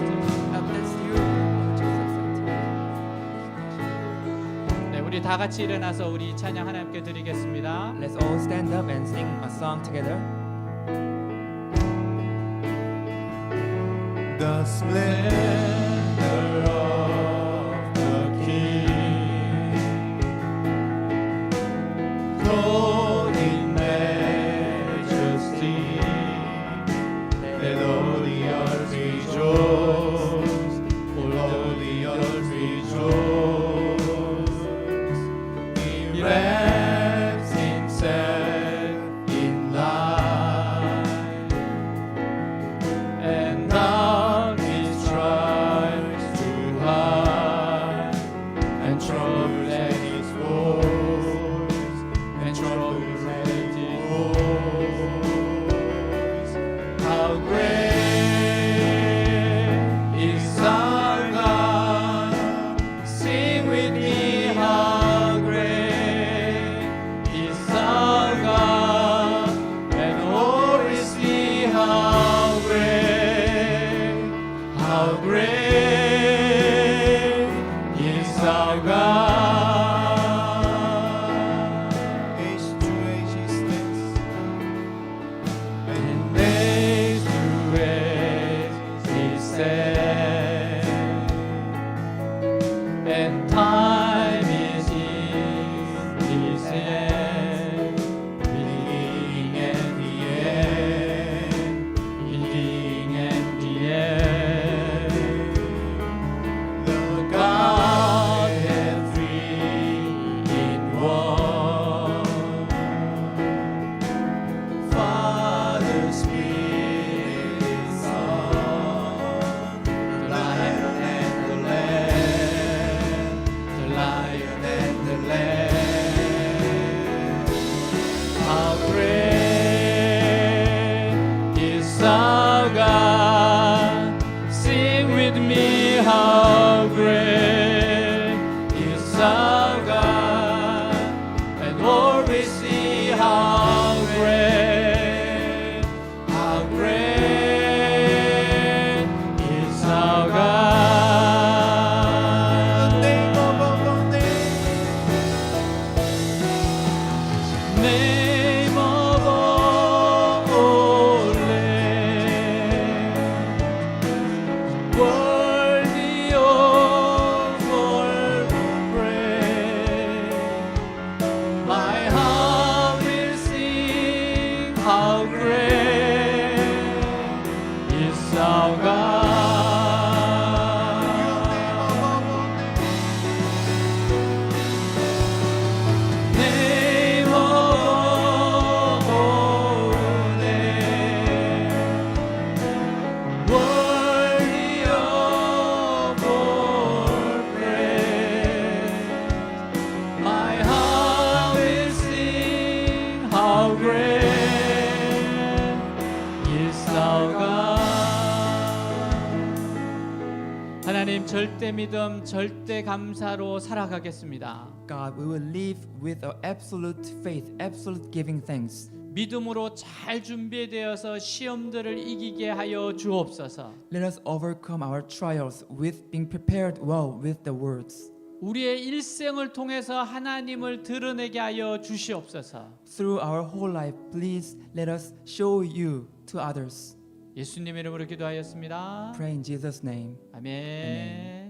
네, 우리 다 같이 일어나서 우리 찬양 하나님께 드리겠습니다. Let's all stand up and sing a song together. The splendor of the King, clothed in majesty, let all the earth rejoice, all the earth rejoice. He wraps himself in light, and now his stripes to our God. Age to age He stands, and age to age He stands, and time is in His hand, beginning and the end, beginning and the end. The Godhead three in one, Father, Spirit, Son, the Lion and the Lamb, the Lion and the Lamb. How great is our God! Sing with me, how great is our God, and all we see how great is our God. Name above all names, name of all names, worthy of all praise. My heart will sing, how great is our God. Name of all names, worthy of all praise. My heart will sing, how great is our God. 하나님, 절대 믿음, 절대 감사로 살아가겠습니다. God, we will live with our absolute faith, absolute giving thanks. 믿음으로 잘 준비되어서 시험들을 이기게 하여 주옵소서. Let us overcome our trials with being prepared well with the words. 우리의 일생을 통해서 하나님을 드러내게 하여 주시옵소서. Through our whole life, please let us show you to others. 예수님 이름으로 기도하였습니다. Pray in Jesus' name. 아멘.